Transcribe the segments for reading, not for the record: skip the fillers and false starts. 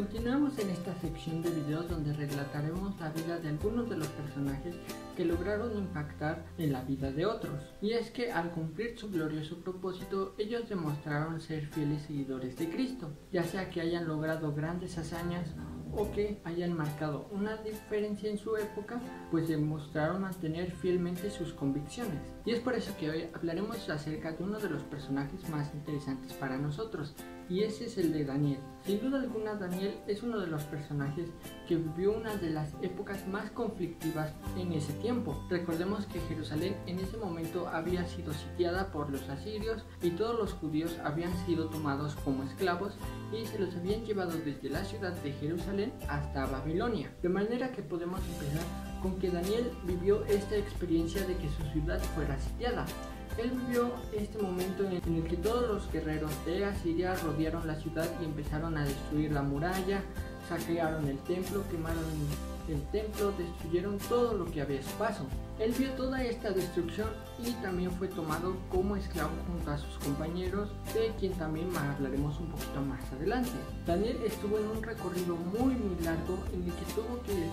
Continuamos en esta sección de videos donde relataremos la vida de algunos de los personajes que lograron impactar en la vida de otros. Y es que al cumplir su glorioso propósito, ellos demostraron ser fieles seguidores de Cristo, ya sea que hayan logrado grandes hazañas o que hayan marcado una diferencia en su época, pues demostraron mantener fielmente sus convicciones. Y es por eso que hoy hablaremos acerca de uno de los personajes más interesantes para nosotros, y ese es el de Daniel. Sin duda alguna, Daniel es uno de los personajes que vivió una de las épocas más conflictivas en ese tiempo. Recordemos que Jerusalén en ese momento había sido sitiada por los asirios y todos los judíos habían sido tomados como esclavos y se los habían llevado desde la ciudad de Jerusalén hasta Babilonia. De manera que podemos empezar con que Daniel vivió esta experiencia de que su ciudad fuera sitiada. Él vivió este momento en el que todos los guerreros de Asiria rodearon la ciudad y empezaron a destruir la muralla, saquearon el templo, quemaron el templo, destruyeron todo lo que había a su paso. Él vio toda esta destrucción y también fue tomado como esclavo junto a sus compañeros, de quien también hablaremos un poquito más adelante. Daniel estuvo en un recorrido muy largo en el que tuvo que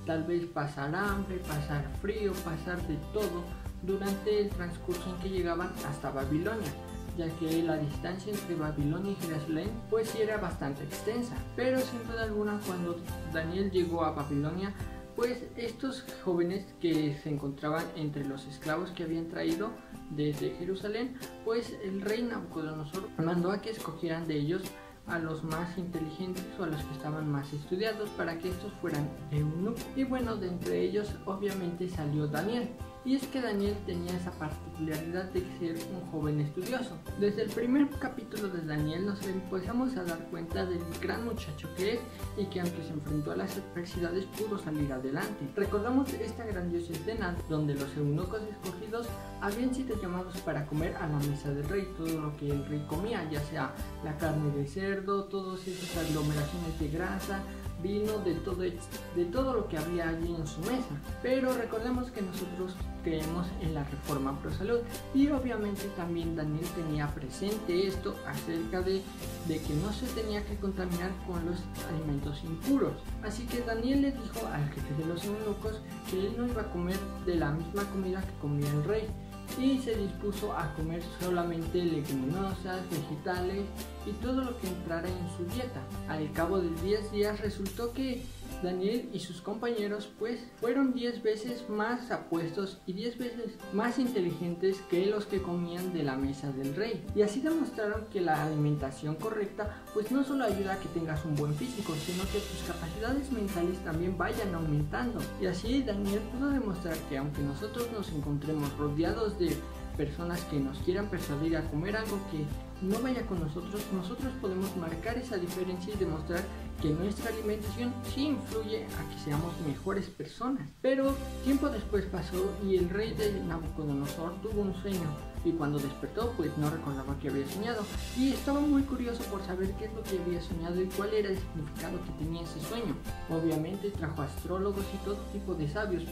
tal vez pasar hambre, pasar frío, pasar de todo durante el transcurso en que llegaban hasta Babilonia, ya que la distancia entre Babilonia y Jerusalén pues sí era bastante extensa. Pero sin duda alguna, cuando Daniel llegó a Babilonia, pues estos jóvenes que se encontraban entre los esclavos que habían traído desde Jerusalén, pues el rey Nabucodonosor mandó a que escogieran de ellos a los más inteligentes o a los que estaban más estudiados para que estos fueran eunucos. Y bueno, de entre ellos obviamente salió Daniel. Y es que Daniel tenía esa particularidad de ser un joven estudioso. Desde el primer capítulo de Daniel nos empezamos a dar cuenta del gran muchacho que es y que aunque se enfrentó a las adversidades pudo salir adelante. Recordamos esta grandiosa escena donde los eunucos escogidos habían sido llamados para comer a la mesa del rey todo lo que el rey comía, ya sea la carne de cerdo, todas esas aglomeraciones de grasa, vino, de todo lo que había allí en su mesa. Pero recordemos que nosotros creemos en la reforma pro salud y obviamente también Daniel tenía presente esto acerca de que no se tenía que contaminar con los alimentos impuros. Así que Daniel le dijo al jefe de los eunucos que él no iba a comer de la misma comida que comía el rey, y se dispuso a comer solamente leguminosas, vegetales y todo lo que entrara en su dieta. Al cabo de 10 días resultó que Daniel y sus compañeros pues fueron 10 veces más apuestos y 10 veces más inteligentes que los que comían de la mesa del rey. Y así demostraron que la alimentación correcta pues no solo ayuda a que tengas un buen físico, sino que tus capacidades mentales también vayan aumentando. Y así Daniel pudo demostrar que aunque nosotros nos encontremos rodeados de personas que nos quieran persuadir a comer algo que no vaya con nosotros, nosotros podemos marcar esa diferencia y demostrar que nuestra alimentación sí influye a que seamos mejores personas. Pero tiempo después pasó y el rey de Nabucodonosor tuvo un sueño, y cuando despertó pues no recordaba que había soñado y estaba muy curioso por saber qué es lo que había soñado y cuál era el significado que tenía ese sueño. Obviamente trajo astrólogos y todo tipo de sabios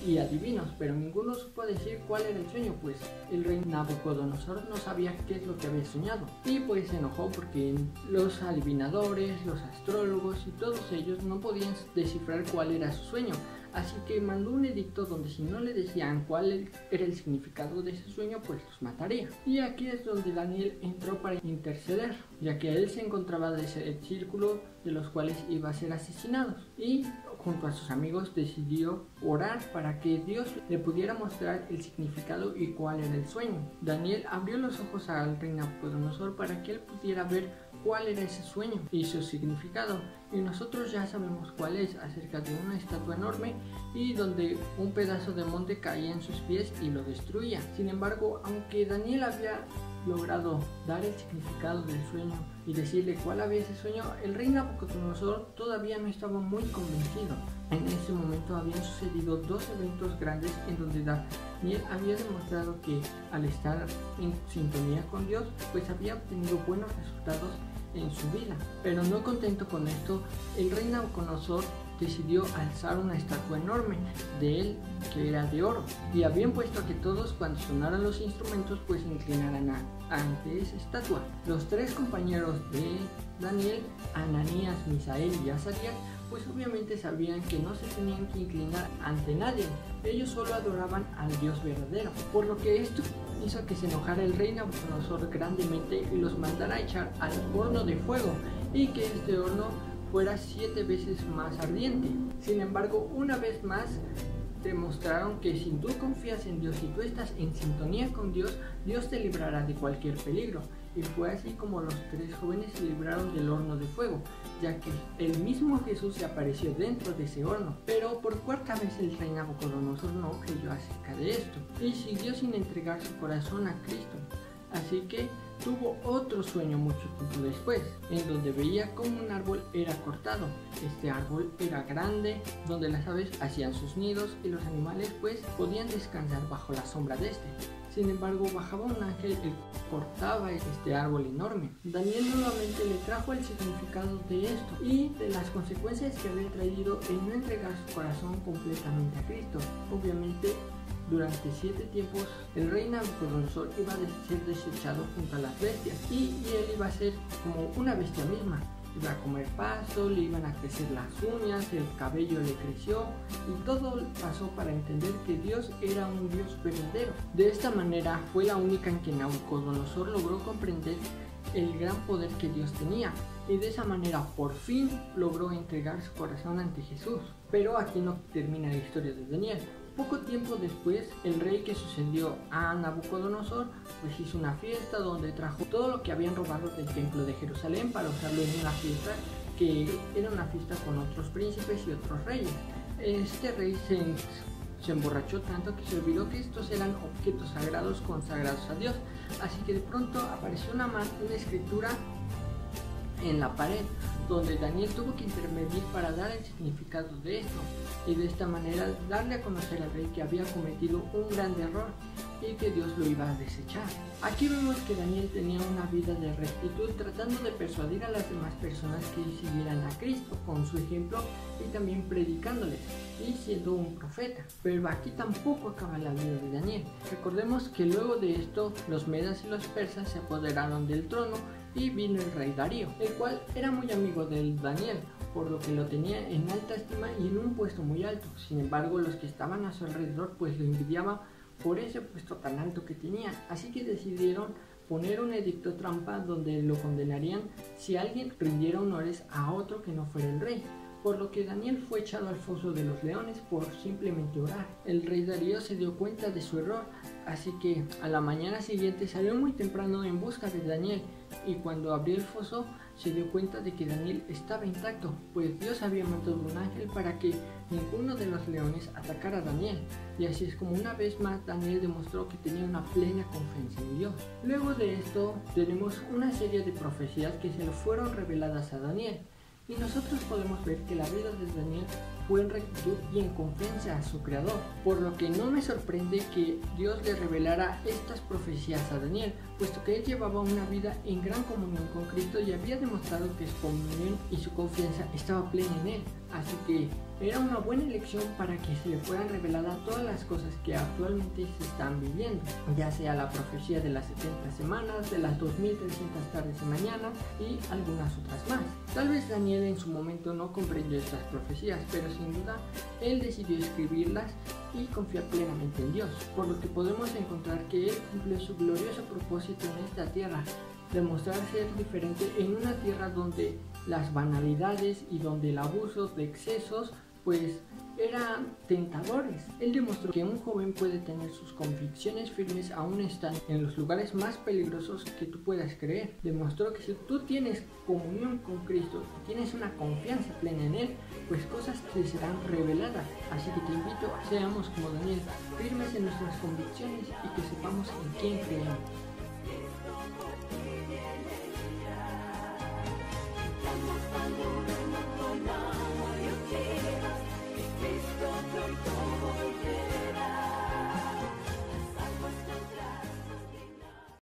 y adivinos, pero ninguno supo decir cuál era el sueño, pues el rey Nabucodonosor no sabía qué es lo que había soñado y pues se enojó porque los adivinadores, los astrólogos y todos ellos no podían descifrar cuál era su sueño. Así que mandó un edicto donde si no le decían cuál era el significado de ese sueño, pues los mataría. Y aquí es donde Daniel entró para interceder, ya que él se encontraba de ese círculo de los cuales iba a ser asesinados. Y junto a sus amigos decidió orar para que Dios le pudiera mostrar el significado y cuál era el sueño. Daniel abrió los ojos al rey Nabucodonosor para que él pudiera ver cuál era ese sueño y su significado, y nosotros ya sabemos cuál es, acerca de una estatua enorme y donde un pedazo de monte caía en sus pies y lo destruía. Sin embargo, aunque Daniel había logrado dar el significado del sueño y decirle cuál había ese sueño, el rey Nabucodonosor todavía no estaba muy convencido. En ese momento habían sucedido dos eventos grandes en donde Daniel había demostrado que al estar en sintonía con Dios pues había obtenido buenos resultados en su vida. Pero no contento con esto, el rey Nabucodonosor decidió alzar una estatua enorme de él que era de oro, y habían puesto a que todos, cuando sonaran los instrumentos, pues se inclinaran ante esa estatua. Los tres compañeros de Daniel, Ananías, Misael y Azarías, pues obviamente sabían que no se tenían que inclinar ante nadie, ellos solo adoraban al Dios verdadero, por lo que esto hizo que se enojara el rey Nabucodonosor grandemente y los mandara a echar al horno de fuego, y que este horno fuera 7 veces más ardiente. Sin embargo, una vez más demostraron que si tú confías en Dios y tú estás en sintonía con Dios, Dios te librará de cualquier peligro. Y fue así como los tres jóvenes se libraron del horno de fuego, ya que el mismo Jesús se apareció dentro de ese horno. Pero por cuarta vez el rey Nabucodonosor no creyó acerca de esto y siguió sin entregar su corazón a Cristo. Así que tuvo otro sueño mucho tiempo después, en donde veía como un árbol era cortado. Este árbol era grande, donde las aves hacían sus nidos y los animales pues podían descansar bajo la sombra de este. Sin embargo, bajaba un ángel y cortaba este árbol enorme. Daniel nuevamente le trajo el significado de esto y de las consecuencias que había traído el no entregar su corazón completamente a Cristo. Obviamente, durante 7 tiempos, el rey Nabucodonosor iba a ser desechado junto a las bestias y él iba a ser como una bestia misma. Iba a comer pasto, le iban a crecer las uñas, el cabello le creció y todo pasó para entender que Dios era un Dios verdadero. De esta manera fue la única en que Nabucodonosor logró comprender el gran poder que Dios tenía, y de esa manera por fin logró entregar su corazón ante Jesús. Pero aquí no termina la historia de Daniel. Poco tiempo después, el rey que sucedió a Nabucodonosor pues hizo una fiesta donde trajo todo lo que habían robado del templo de Jerusalén para usarlo en una fiesta que era una fiesta con otros príncipes y otros reyes. Este rey se emborrachó tanto que se olvidó que estos eran objetos sagrados consagrados a Dios, así que de pronto apareció una escritura en la pared, donde Daniel tuvo que intervenir para dar el significado de esto y de esta manera darle a conocer al rey que había cometido un gran error y que Dios lo iba a desechar. Aquí vemos que Daniel tenía una vida de rectitud, tratando de persuadir a las demás personas que siguieran a Cristo con su ejemplo y también predicándoles y siendo un profeta. Pero aquí tampoco acaba la vida de Daniel. Recordemos que luego de esto los medas y los persas se apoderaron del trono y vino el rey Darío, el cual era muy amigo de Daniel, por lo que lo tenía en alta estima y en un puesto muy alto. Sin embargo, los que estaban a su alrededor pues lo envidiaban por ese puesto tan alto que tenía, así que decidieron poner un edicto trampa donde lo condenarían si alguien rindiera honores a otro que no fuera el rey, por lo que Daniel fue echado al foso de los leones por simplemente orar. El rey Darío se dio cuenta de su error, así que a la mañana siguiente salió muy temprano en busca de Daniel, y cuando abrió el foso se dio cuenta de que Daniel estaba intacto, pues Dios había mandado un ángel para que ninguno de los leones atacara a Daniel, y así es como una vez más Daniel demostró que tenía una plena confianza en Dios. Luego de esto tenemos una serie de profecías que se le fueron reveladas a Daniel, y nosotros podemos ver que la vida de Daniel fue en rectitud y en confianza a su creador, por lo que no me sorprende que Dios le revelara estas profecías a Daniel, puesto que él llevaba una vida en gran comunión con Cristo y había demostrado que su comunión y su confianza estaba plena en él, así que era una buena elección para que se le fueran reveladas todas las cosas que actualmente se están viviendo, ya sea la profecía de las 70 semanas, de las 2300 tardes y mañanas y algunas otras más. Tal vez Daniel en su momento no comprendió estas profecías, pero sin duda él decidió escribirlas y confiar plenamente en Dios, por lo que podemos encontrar que él cumplió su glorioso propósito en esta tierra, demostrar ser diferente en una tierra donde las banalidades y donde el abuso de excesos pues eran tentadores. Él demostró que un joven puede tener sus convicciones firmes aún estando en los lugares más peligrosos que tú puedas creer. Demostró que si tú tienes comunión con Cristo, tienes una confianza plena en Él, pues cosas te serán reveladas. Así que te invito a que seamos como Daniel, firmes en nuestras convicciones y que sepamos en quién creemos.